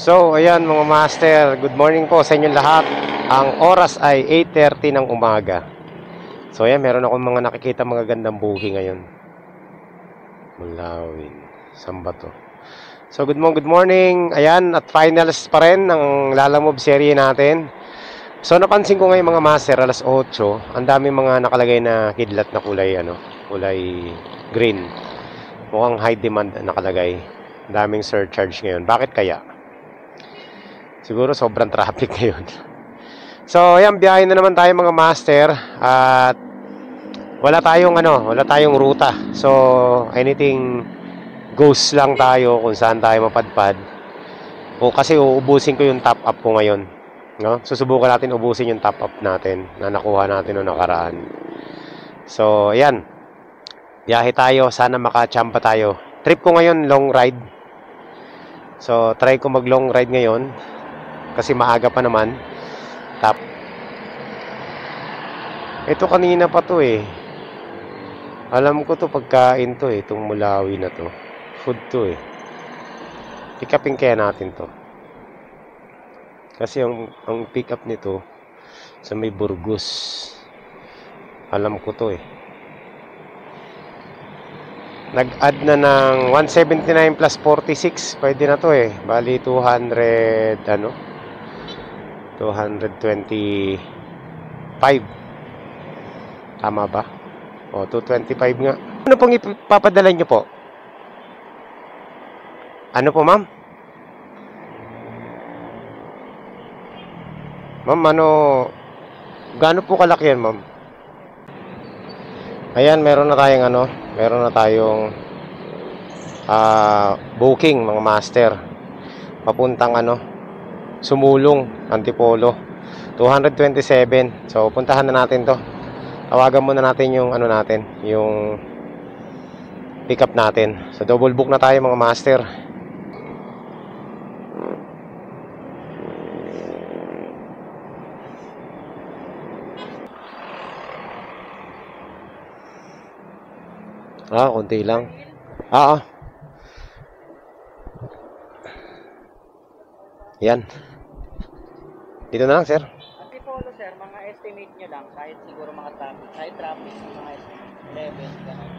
So, ayan mga master, good morning po sa inyong lahat. Ang oras ay 8:30 ng umaga. So, ayan, meron akong mga nakikita mga gandang buhi ngayon. Mulawin. Saan ba to? So, good morning. Ayan, at finals pa rin ng Lalamove serie natin. So, napansin ko ngayon mga master, alas 8, ang dami mga nakalagay na kidlat na kulay, kulay green. Mukhang high demand nakalagay. Daming surcharge ngayon. Bakit kaya? Siguro sobrang traffic ngayon. So, ayan, biyahe na naman tayo mga master. At wala tayong ruta. So, anything goes lang tayo kung saan tayo mapadpad. O kasi uubusin ko yung top up ko ngayon. No? Susubukan natin ubusin yung top up natin na nakuha natin noong nakaraan. So, ayan. Biyahe tayo. Sana makachamba tayo. Trip ko ngayon, long ride. So, try ko mag long ride ngayon. Kasi maaga pa naman. Ito kanina pa to eh. Alam ko to pagkain to eh. Itong Mulawi na to. Food to eh. Pick upin kaya natin to. Kasi ang pick up nito sa may Burgos. Alam ko to eh. Nag-add na ng 179 plus 46. Pwede na to eh. Bali 225. Tama ba? O, 225 nga. Ano pong ipapadala nyo po? Ano po, ma'am? Ma'am, gaano po kalaki yan, ma'am? Ayan, meron na tayong booking, mga master. Papuntang Sumulong, Antipolo. 227. So, puntahan na natin to. Tawagan muna natin yung yung pick up natin. So, double book na tayo mga master. Konti lang. Yan. Dito na lang, sir. Antipolo, sir, mga estimate nyo lang, kahit siguro mga traffic, mga estimate, 11, gano'n.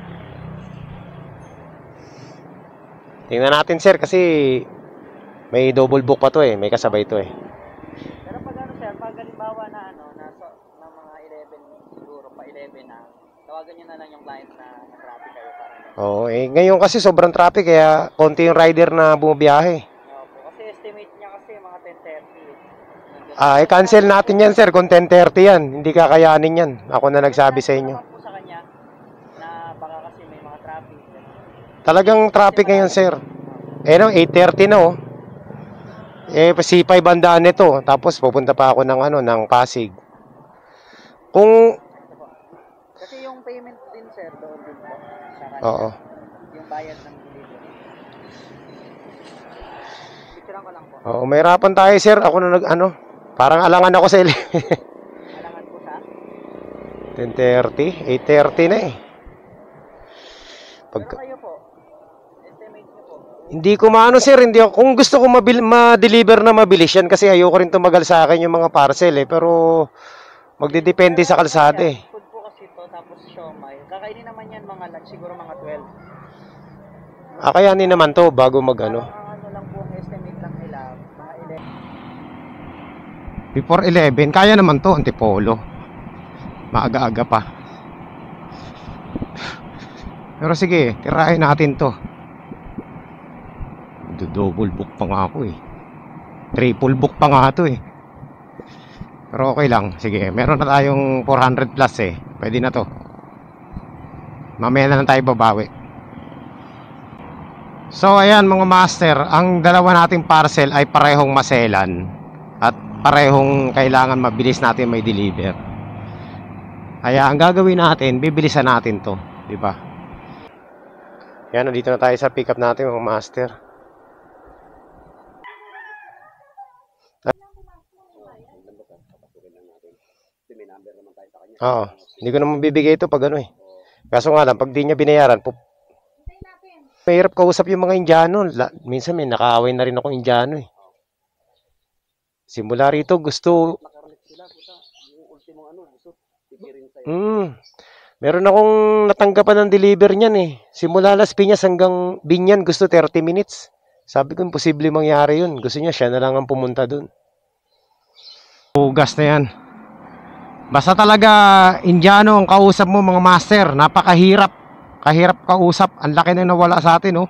Tingnan natin, sir, kasi may double book pa to eh. May kasabay to eh. Pero pag sir, pag halimbawa na na mga 11, siguro pa 11 na, tawagan nyo na lang yung client na traffic kayo para Oo, ngayon kasi sobrang traffic kaya konti yung rider na bumibiyahe. Kasi estimate niya kasi mga 10:30. Cancel natin yan, sir, kung 10:30 yan. Hindi kakayanin yan. Ako na nagsabi sa inyo. Po sa kanya na baka kasi may mga traffic. Talagang traffic ngayon, sir. 8:30 na oh. C5 bandaan nito. Tapos pupunta pa ako ng Pasig. Kasi yung payment din, sir, doon din po sa kanya. Oo. Yung bayad ng delivery. Picturean ko lang po. Oo, may hirapan tayo, sir. Ako na parang alangan ako sa Alangan po sa 10:30, 8:30 na eh. Pero kayo po, estimate nyo po. Hindi ko sir, kung gusto ko ma-deliver na mabilis yan kasi ayoko rin tumagal sa akin yung mga parcel eh, pero magdidepende sa kalsada eh. Food po kasi to, tapos siomay. Kakainin naman yan mga lunch, siguro mga 12. Kayanin naman to bago mag Ang lang po ang estimate lang nila, mga 11. Before 11, kaya naman to, Antipolo. Maaga-aga pa. Pero sige, tirahin natin to. Double book pa nga ako eh. Triple book pa nga to eh. Pero okay lang. Sige, meron na tayong 400 plus eh. Pwede na to. Mamaya na lang tayo babawi. So ayan mga master, ang dalawa nating parcel ay parehong maselan. At parehong kailangan mabilis natin may deliver. Kaya ang gagawin natin, bibilisan natin to, di ba? Yan, nandito na tayo sa pickup natin mga master. Oo, hindi ko naman bibigay ito pag eh. Kaso nga lang, pag di niya binayaran, mahirap kausap yung mga Indiano. Minsan may nakaaway na rin ako Indiano eh. Simula rito gusto. Nakarelate sila, puta. Yung ultimong ano, gusto, pipirin sa'yo. Meron akong natanggapan ng deliver niyan eh. Simula Las Piñas hanggang Binyan gusto 30 minutes. Sabi ko imposible mangyari yun. Gusto niya siya na lang ang pumunta dun. Hugas na yan. Basta talaga Indiano ang kausap mo mga master. Napakahirap. Kahirap kausap. Ang laki na nawala sa atin oh.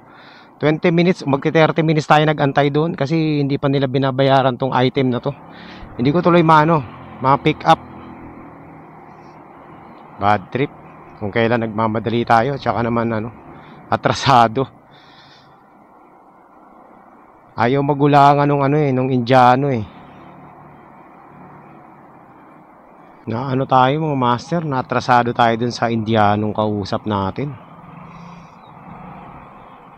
20 minutes, magti 30 minutes tayo nagantay doon kasi hindi pa nila binabayaran tong item na to. Hindi ko tuloy ma-pick up. Bad trip. Kung kailan nagmamadali tayo, tsaka naman atrasado. Ayaw magulangan nung Indiano eh. Na tayo mga master, na atrasado tayo dun sa Indianong kausap natin.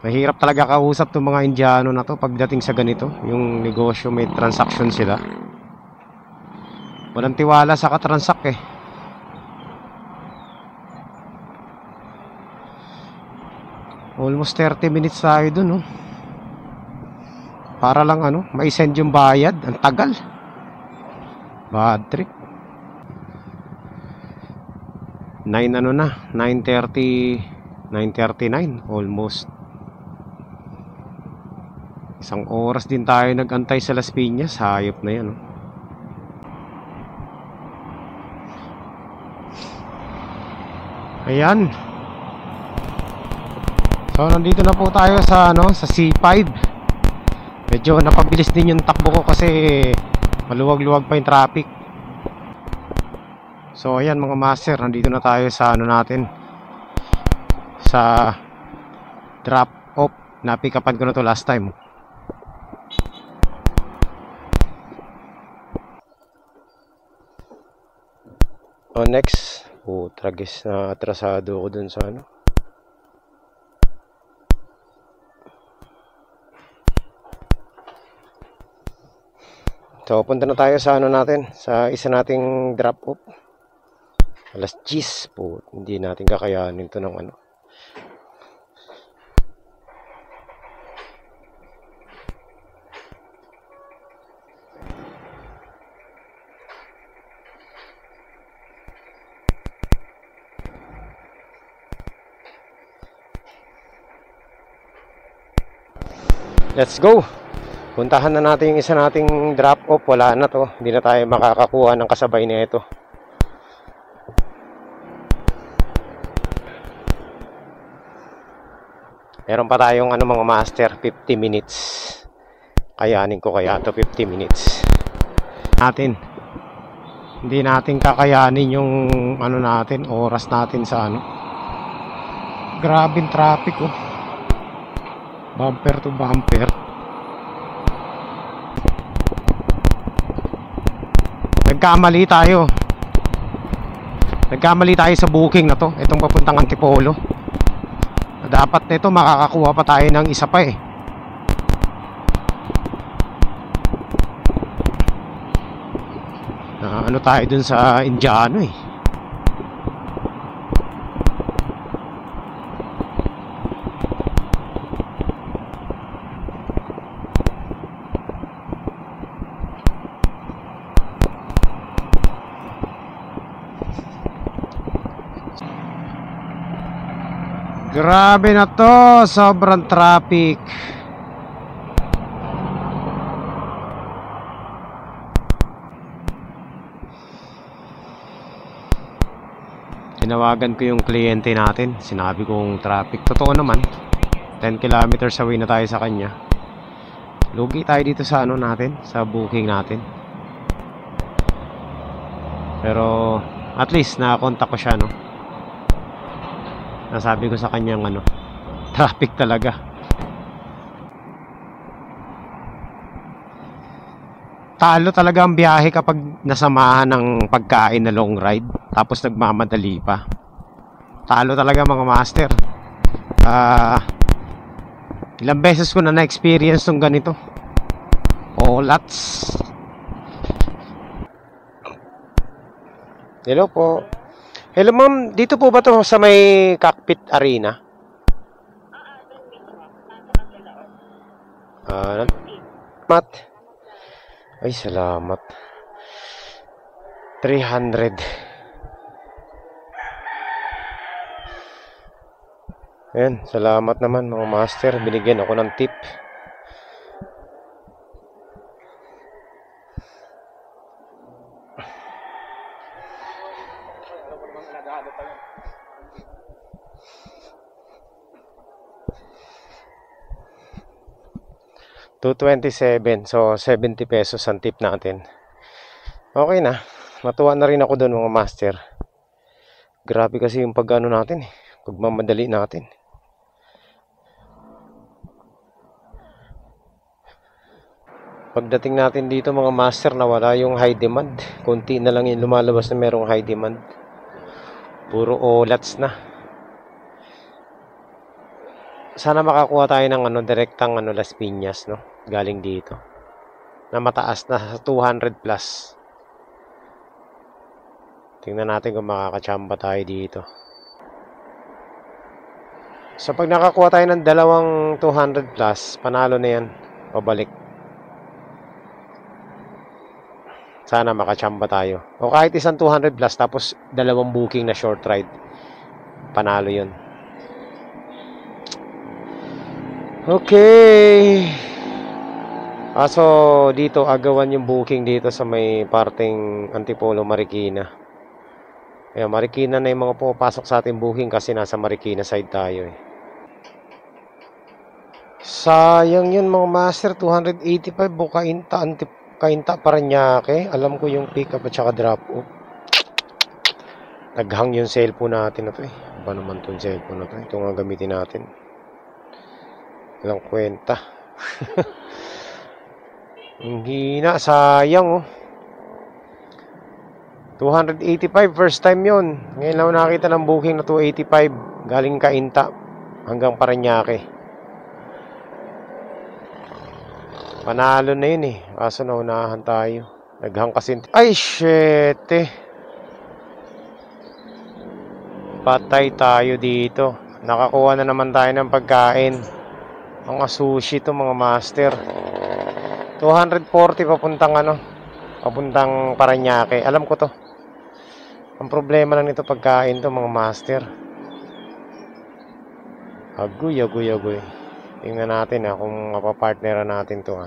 Mahirap talaga kausap tong mga Indiano na to pagdating sa ganito, yung negosyo may transaction sila. Walang tiwala sa katransak eh. Almost 30 minutes tayo dun para lang mai-send yung bayad. Ang tagal. Bad trip. 9:39 almost. Isang oras din tayo nagantay sa Las Piñas. Hayop na yan Ayan. So nandito na po tayo sa sa C5. Medyo napabilis din yung takbo ko kasi maluwag-luwag pa yung traffic. So ayan mga master, nandito na tayo sa natin, sa drop off. Na-pick upan ko na to last time. So next, tragis na atrasado ko dun sa So punta na tayo sa natin, sa isa nating drop off. Alas 10 po, hindi natin kakayanin to ng Let's go. Puntahan na natin yung isa nating drop off. Wala na to. Hindi na tayo makakakuha ng kasabay na ito. Meron pa tayong mga master, 50 minutes. Kayanin ko kaya to 50 minutes. Hindi natin kakayanin yung natin, oras natin sa Grabing traffic Bumper to bumper. Nagkamali tayo sa booking na to. Itong papuntang Antipolo. Dapat nito makakakuha pa tayo ng isa pa eh. Tayo dun sa Indiano eh. Grabe na to, sobrang traffic. Tinawagan ko yung kliyente natin. Sinabi kong traffic. Totoo naman. 10 kilometers away na tayo sa kanya. Lugi tayo dito sa natin, sa booking natin. Pero at least nakakontak ko siya Nasabi ko sa kanyang traffic talaga. Talo talaga ang biyahe kapag nasamahan ng pagkain na long ride tapos nagmamadali pa. Talo talaga mga master. Ilang beses ko na experience tong ganito. Lots. Hello po. Hello ma'am, dito po ba to sa may cockpit arena? Mat. Ay, salamat. 300. Ayan, salamat naman mga master. Binigyan ako ng tip. $227. So, 70 pesos ang tip natin. Okay na. Matuwa na rin ako doon mga master. Grabe kasi yung pag-ano natin eh. Pagmamadali natin. Pagdating natin dito mga master, nawala yung high demand. Kunti na lang yung lumalabas na merong high demand. Puro olats na. Sana makakuha tayo ng direktang Las Piñas, no? Galing dito. Na mataas na 200 plus. Tingnan natin kung makakachamba tayo dito. So pag nakakuha tayo ng dalawang 200 plus, panalo na yan. Pabalik. Sana makachamba tayo. O kahit isang 200 plus tapos dalawang booking na short ride. Panalo yun. Okay. So dito agawan yung booking dito sa may parteng Antipolo, Marikina. Kaya Marikina na yung mga pumapasok sa ating booking kasi nasa Marikina side tayo eh. Sayang yun mga master, 285 Kainta Parañaque. Alam ko yung pick up at saka drop off. Naghang yung cellphone natin na to eh. Ba naman itong cellphone na to? Ito nga gamitin natin. Walang kwenta. Ang hina, sayang oh. 285 first time yun. Ngayon lang nakita ng booking na 285 galing Kainta hanggang Parañaque. Panalo na yun eh. Kaso naunahan tayo. Naghang kasi. Ay shit eh. Patay tayo dito. Nakakuha na naman tayo ng pagkain. Mga sushi to mga master. 240 papuntang Parañaque. Alam ko to. Ang problema lang nito pagkain to mga master. Agoy. Tingnan natin kung mapapartneran natin to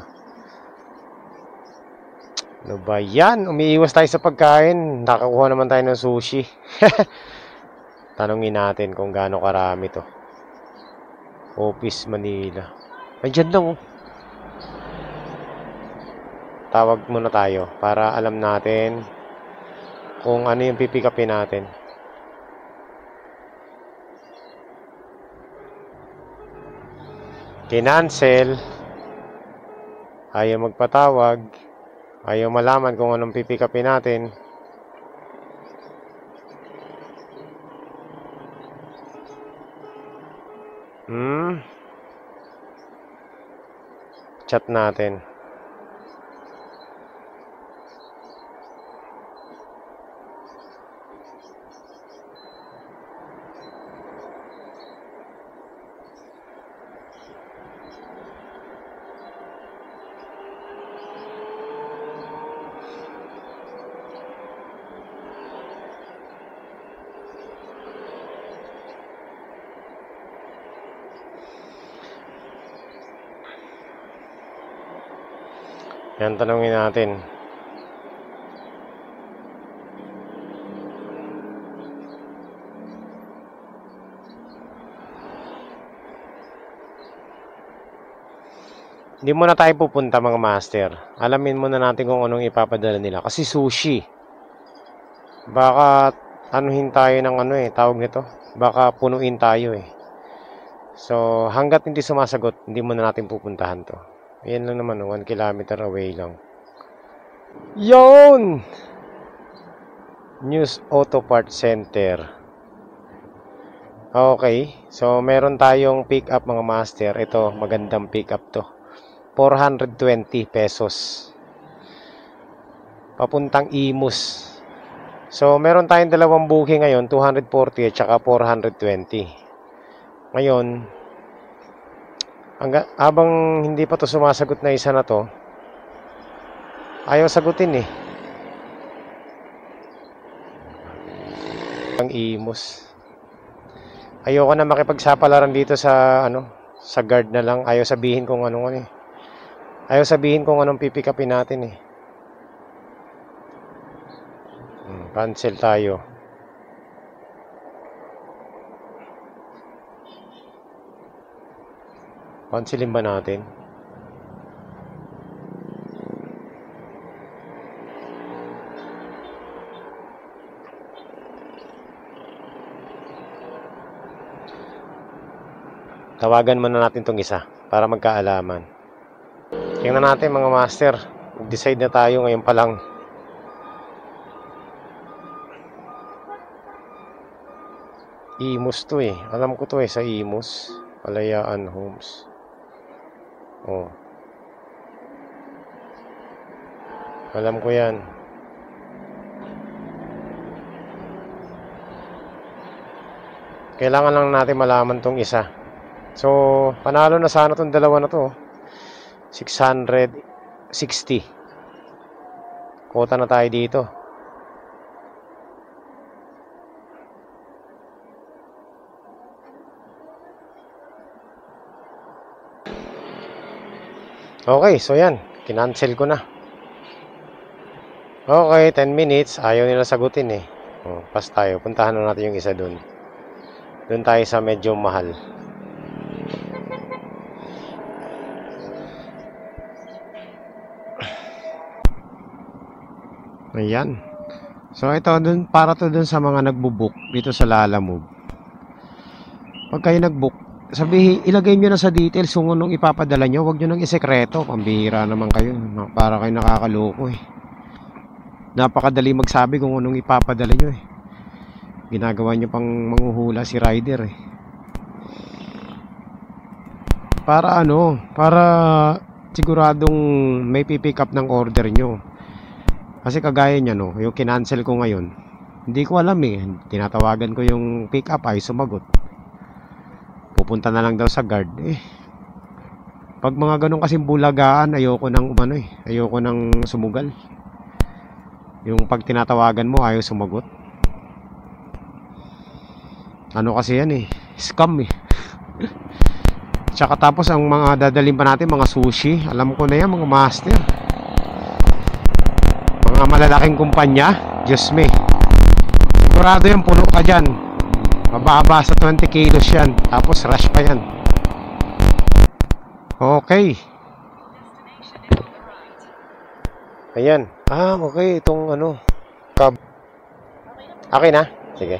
Ano ba yan? Umiiwas tayo sa pagkain. Nakakuha naman tayo ng sushi. Tanungin natin kung gaano karami to. Office Manila. Ay, dyan lang Tawag muna tayo para alam natin kung ano yung pipikapin natin. Kinancel. Ayaw magpatawag. Ayaw malaman kung anong pipikapin natin. Chat natin. Yan, tanungin natin. Hindi muna tayo pupunta mga master. Alamin muna natin kung anong ipapadala nila. Kasi sushi. Baka anuhin tayo ng tawag nito. Baka punuin tayo eh. So, hanggat hindi sumasagot, hindi muna natin pupuntahan to. Ayan lang naman, 1 kilometer away lang. Yon! News Auto Part Center. Okay, so meron tayong pick up mga master. Ito, magandang pick up to. 420 pesos. Papuntang Imus. So, meron tayong dalawang booking ngayon, 240 at saka 420. Ngayon, habang hindi pa to sumasagot na isa na to, Ayaw sagutin eh. Ang imus. Ayoko na makipagsapalaran dito sa sa guard na lang. Ayaw sabihin kung anong eh. Ayaw sabihin kung anong pipick upin natin eh. Cancel tayo. Cancelin ba natin? Tawagan muna natin tong isa para magkaalaman. Tingnan natin mga master. Mag-decide na tayo ngayon pa lang. Imus to eh. Alam ko to eh sa Imus. Palayaan Homes. Oh. Alam ko yan. Kailangan lang natin malaman tong isa. So, panalo na sana tong dalawa na to. 660. Kota na tayo dito. Okay, so yan. Kinancel ko na. Okay, 10 minutes. Ayaw nila sagutin eh. Oh, pass tayo. Puntahan na natin yung isa dun. Dun tayo sa medyo mahal. Ayan. So ito dun, para to dun sa mga nagbo-book dito sa Lalamove. Pag kayo nag-book, sabihin, ilagay nyo na sa details kung anong ipapadala nyo. Huwag nyo nang isekreto. Pambihira naman kayo. Para kayo nakakaloko eh. Napakadali magsabi kung anong ipapadala nyo eh. Ginagawa nyo pang manghuhula si rider eh. Para para siguradong may pipick up ng order nyo. Kasi kagaya niya yung kinancel ko ngayon, hindi ko alam eh. Tinatawagan ko yung pick up ay sumagot. Pupunta na lang daw sa guard eh. Pag mga ganun kasing bulagaan, ayoko nang ayoko nang sumugal. Yung pag tinatawagan mo ayaw sumagot. Ano kasi yan eh, scam eh. Tsaka tapos ang mga dadalhin pa natin, mga sushi, alam ko na yan mga master. Mga malalaking kumpanya, Diyos me. Sigurado yan, puno ka dyan. Mababa sa 20 kilos yan. Tapos rush pa yan. Okay. Ayan. Okay. Itong cab. Okay na? Sige.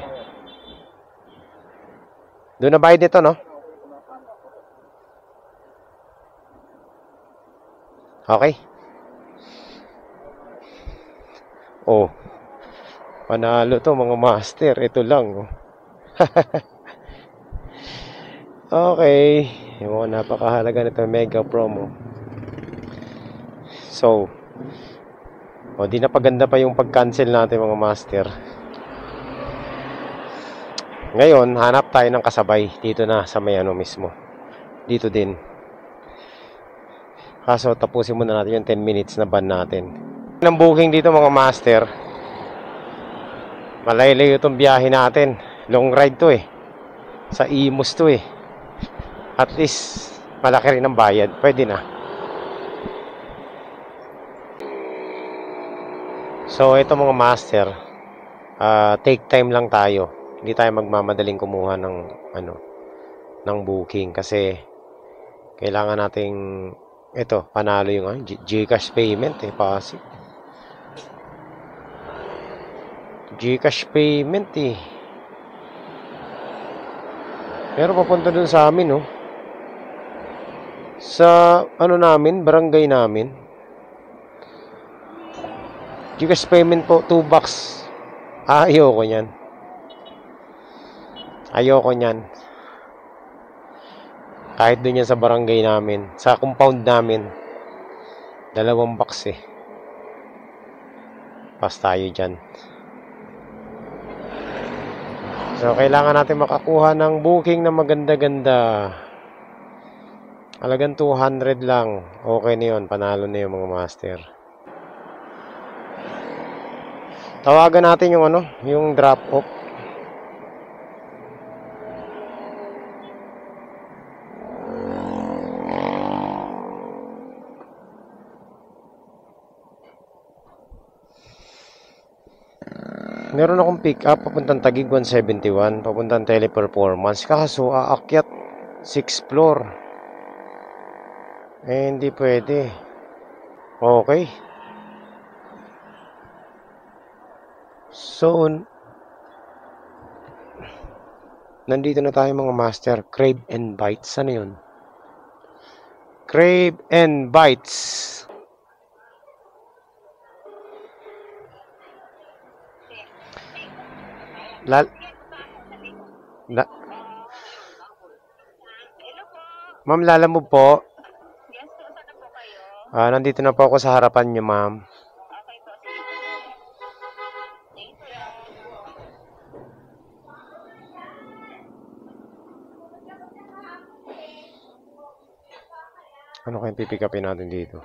Doon na bayad nito, no? Okay. Oh. Panalo to mga master. Ito lang. Okay. Yung mga napakahalaga nito mega promo. So, di na paganda pa yung pag-cancel natin mga master. Ngayon, hanap tayo ng kasabay. Dito na sa may mismo. Dito din. Kaso tapusin muna natin yung 10 minutes na ban natin. Ng booking dito mga master. Malayo itong biyahe natin. Long ride to eh. Sa Imus to eh. At least malaki rin ang bayad. Pwede na. So ito mga master, take time lang tayo. Hindi tayo magmamadaling kumuha ng ng booking kasi kailangan nating panalo yung GCash payment eh, pasig. GCash payment eh. Pero papunta dun sa amin sa namin, barangay namin. GCash payment po, 2 bucks. Ayoko niyan. Ayoko niyan. Kahit doon yan sa barangay namin, sa compound namin, 2 bucks eh. Pas tayo dyan. So, kailangan natin makakuha ng booking na maganda-ganda. Halagang 200 lang. Okay na yun. Panalo na yung mga master. Tawagan natin yung ano, yung drop off. Meron akong pick up papuntang Taguig 171, papuntang Teleperformance. Kaso aakyat 6th floor. Eh hindi pwede. Okay. So nandito na tayo mga master. Crave and Bites. Ano yun? Crave and Bites. Ma'am, Lalamove po. Yes po, saan na po kayo? Nandito na po ako sa harapan niyo, ma'am. Okay po, sige po. Thank you. Ano kayong pipick upin natin dito?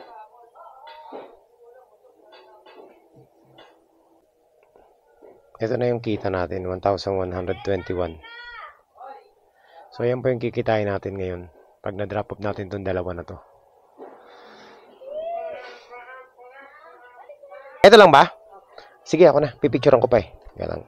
Ito na yung kita natin, 1,121. So, yan po yung kikitain natin ngayon. Pag na-drop off natin itong dalawa na to. Ito lang ba? Sige, ako na. Pipicturean ko pa eh. Kaya lang.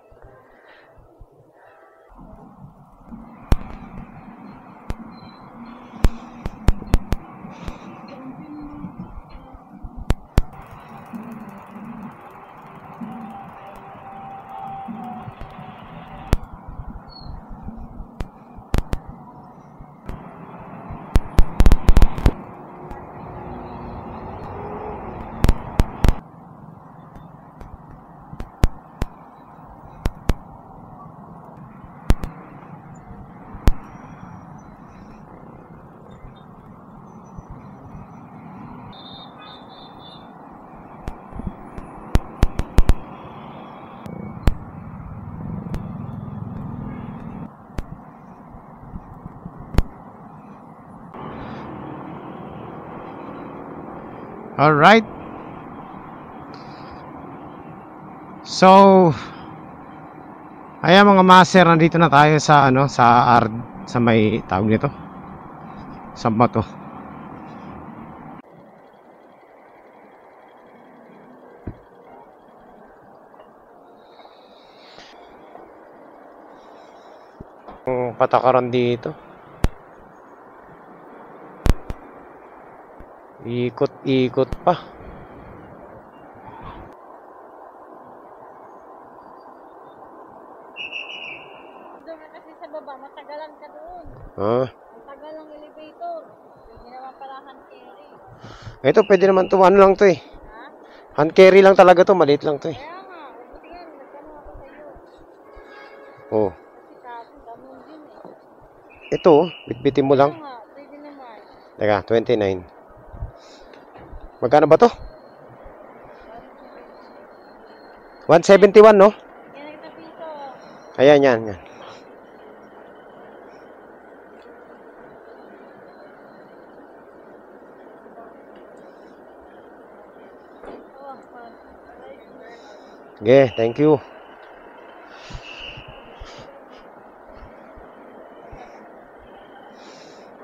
Alright. So, ayan mga master, nandito na tayo sa ano, sa may tawag nito. Sa bato. Patakaran dito. Ikot-ikot pa. Doon ka kasi sa baba, matagalan ka doon. Matagal ang elevator. Pwede naman pala hand carry. Ito, pwede naman to. Ano lang to eh. Ha? Hand carry lang talaga to. Maliit lang to eh. Kaya nga, buti yan, nagtanong ako sa'yo. Oh. Kasi kapon, ganun din Ito, bitbitin mo lang. Kaya nga, pwede naman. Teka, 29. Magkano ba to? 171, no? Yan ang tapito. Ayan, yan. Okay, thank you.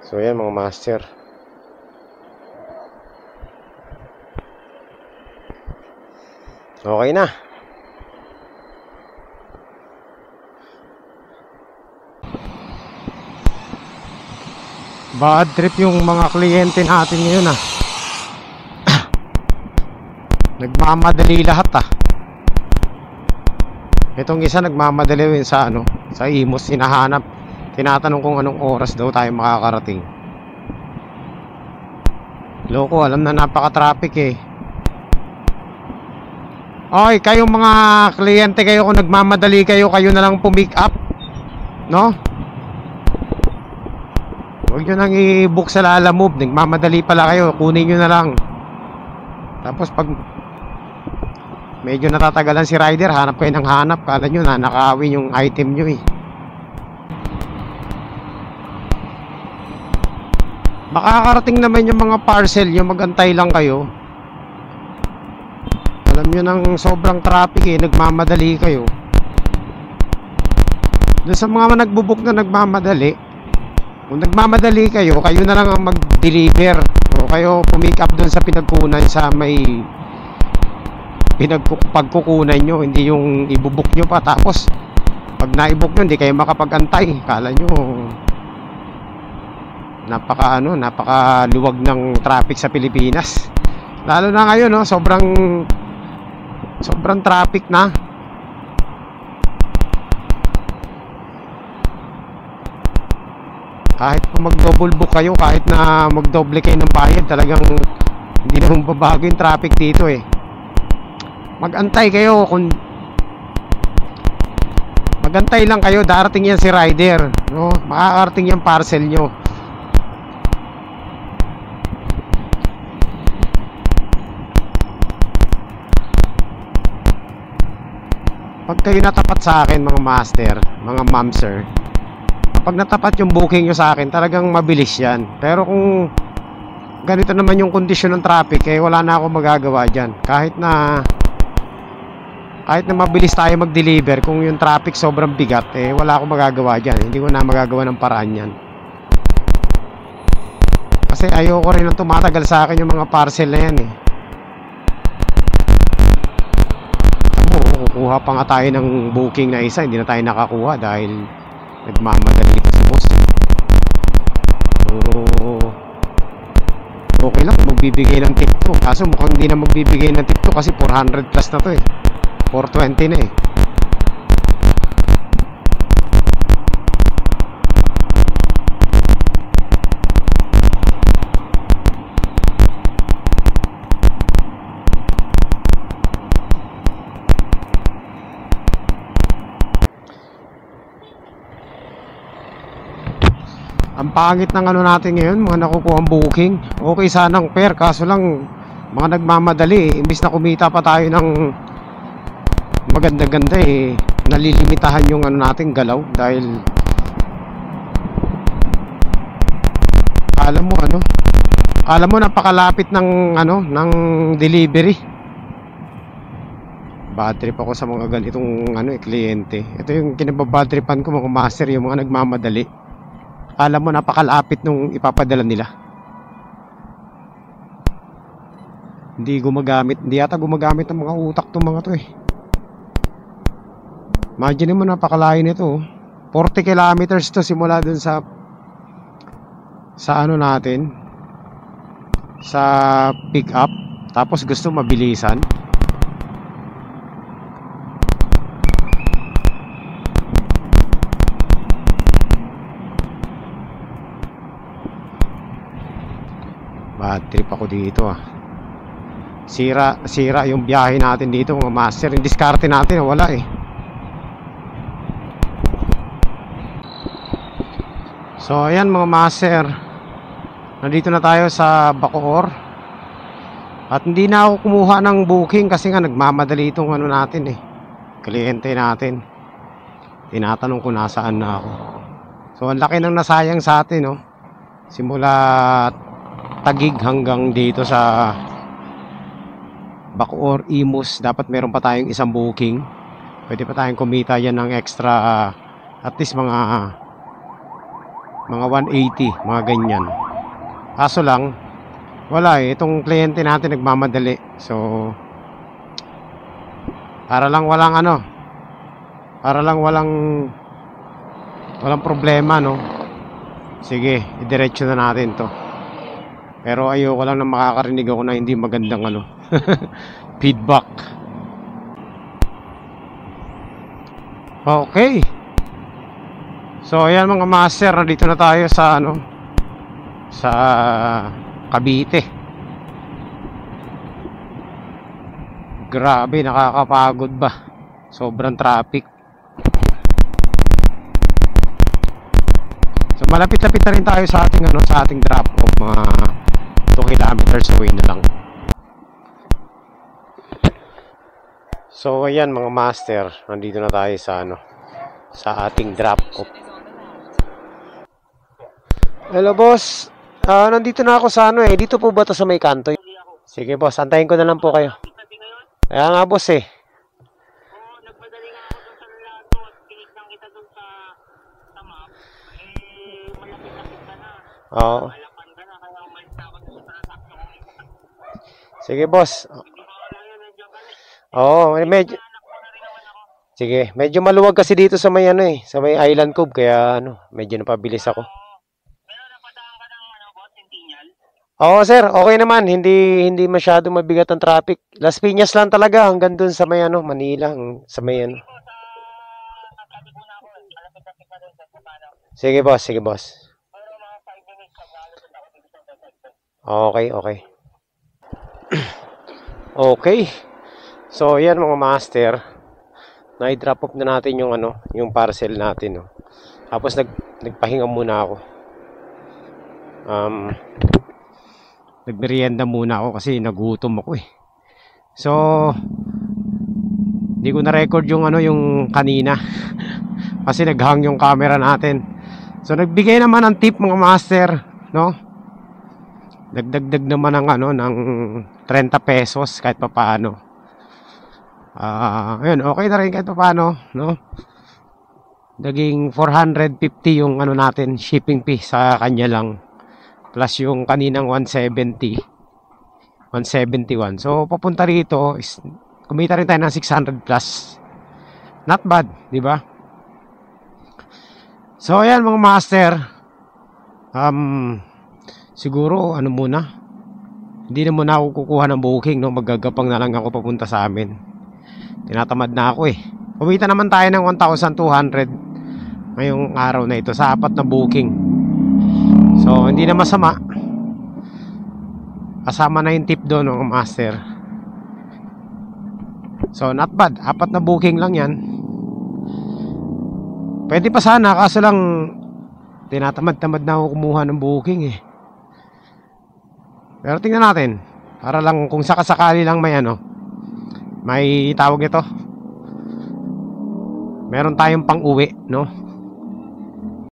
So, yan mga master. Okay na. Bad trip yung mga kliyente natin ngayon Nagmamadali lahat Itong isa nagmamadali rin sa sa Imus, hinahanap. Tinatanong kung anong oras daw tayo makakarating. Loko, alam na napaka-traffic eh. Okay, kayong mga kliyente kayo, kung nagmamadali kayo, kayo na lang pumick up, no? Huwag nyo nang i-book sa Lalamove. Nagmamadali pala kayo, kunin nyo na lang. Tapos pag medyo natatagalan si rider, hanap kayo ng hanap. Kala nyo na nakawin yung item nyo eh. Makakarating naman yung mga parcel nyo, magantay lang kayo. Alam nyo nang sobrang traffic eh, nagmamadali kayo. Doon sa mga nagbubuk na nagmamadali, kung nagmamadali kayo, kayo na lang ang mag-deliver o kayo pumick up doon sa pinagkunan sa may pagkukunan nyo, hindi yung ibubuk nyo pa tapos pag naibuk nyo hindi kayo makapag-antay. Kala nyo napakaluwag ng traffic sa Pilipinas, lalo na ngayon, no? sobrang traffic na. Kahit kung mag-double book kayo, kahit na mag-double kayo ng bayad, talagang hindi naman babago yung traffic dito eh. Mag-antay kayo, magantay lang kayo, darating yan si rider, no? Makakarating yung parcel nyo. Pag kayo natapat sa akin mga master, mga ma'am sir, pag natapat yung booking nyo sa akin, talagang mabilis yan. Pero kung ganito naman yung kondisyon ng traffic, eh wala na akong magagawa dyan. Kahit na mabilis tayo mag-deliver, kung yung traffic sobrang bigat, eh wala akong magagawa dyan. Hindi ko na magagawa ng paraan yan. Kasi ayoko rin ang tumatagal sa akin yung mga parcel na yan eh. Kukuha pa nga tayo ng booking na isa, hindi na tayo nakakuha dahil nagmamadali pa si boss. Okay lang, magbibigay ng tip to. Kaso mukhang hindi na magbibigay ng tip to kasi 400 plus na to eh. 420 na eh. Ang pangit ng ano natin ngayon, mga nakukuha ang booking. Okay sanang fair, kaso lang mga nagmamadali. Imbis na kumita pa tayo ng maganda-ganda eh, nalilimitahan yung ano natin galaw dahil alam mo napakalapit ng ng delivery. Bad trip ako sa mga ganitong kliyente. Ito yung kinababad tripan ko mga master, yung mga nagmamadali. Alam mo napakalapit nung ipapadala nila. Hindi yata gumagamit ng mga utak tong mga to eh. Imagine mo napakalayo nito oh. 40 kilometers to simula dun sa natin, sa pick up, tapos gusto mabilisan. Bad trip ako dito ah. Sira yung biyahe natin dito mga master. Yung diskarte natin wala eh. So ayan mga master, nandito na tayo sa Bacoor. At hindi na ako kumuha ng booking kasi nga nagmamadali itong natin eh, kliyente natin. Tinatanong ko nasaan na ako. So ang laki ng nasayang sa atin no. Simula Taguig hanggang dito sa Bacoor, Imus, dapat meron pa tayong isang booking. Pwede pa tayong kumita yan ng extra at least mga 180, mga ganyan. Kaso lang wala eh, itong kliyente natin nagmamadali. So para lang walang problema no. Sige, idiretso na natin to. Pero ayoko lang na makakarinig ako na hindi magandang feedback. Okay. So ayan mga master, dito na tayo sa sa Cavite. Grabe, nakakapagod ba? Sobrang traffic. So malapit-lapit na rin tayo sa ating drop off, mga 2 kilometers away na lang. So ayan mga master, nandito na tayo sa sa ating drop off. Hello boss, nandito na ako sa dito po ba to sa may kanto? Sige boss, antayin ko na lang po kayo. Kaya nga boss eh. Oo, nagmadali nga ako doon sa Lalato at tinignan kita doon sa map. Eh, malapit-lapit ka na. Oo. Malapan ka na, kaya umalis na ako doon sa transaction ko. Sige boss. Hindi ko wala yan, nandiyan ka na eh. Oo, medyo... Anak mo na rin naman ako. Sige, medyo maluwag kasi dito sa may ano eh, sa may Island Cove kaya ano, medyo napabilis ako. Pero napadaan ka ng boss, Centennial. Oo sir, okay naman, hindi masyado mabigat ang traffic. Las Piñas lang talaga hanggang dun sa may ano, Manila, sa may ano. Sabi ko na ako, malapit-lapit ka doon sa Sabana. Sige boss, sige boss. Pero mga 5 minutes pag nalusot ako dito sa Sabana. Okay, okay. Okay. So, yan mga master. Na-drop off na natin yung ano, yung parcel natin, no. Tapos nagpahinga muna ako. Nagmerienda muna ako kasi nagutom ako eh. So, hindi ko na-record yung ano, yung kanina. Kasi naghang yung camera natin. So, nagbigay naman ng tip mga master, no? Nagdagdag naman ng ano, ng 30 pesos kahit papaano. Ayun, okay na rin kahit paano, no? Naging 450 yung ano natin, shipping fee sa kanya lang. Plus yung kaninang 170. 171. So, papunta rito, kumita rin tayo ng 600 plus. Not bad, di ba? So, ayan mga master. Siguro, ano muna? Hindi na muna ako kukuha ng booking, no? Maggagapang na lang ako papunta sa amin. Tinatamad na ako eh. Kumita naman tayo ng 1,200 ngayong araw na ito sa 4 na booking. So hindi na masama. Kasama na yung tip doon ng master. So not bad, 4 na booking lang yan. Pwede pa sana, kaso lang tinatamad-tamad na ako kumuha ng booking eh. Pero tingnan natin, para lang kung sakasakali lang may ano, may tawag ito, meron tayong pang uwi, no?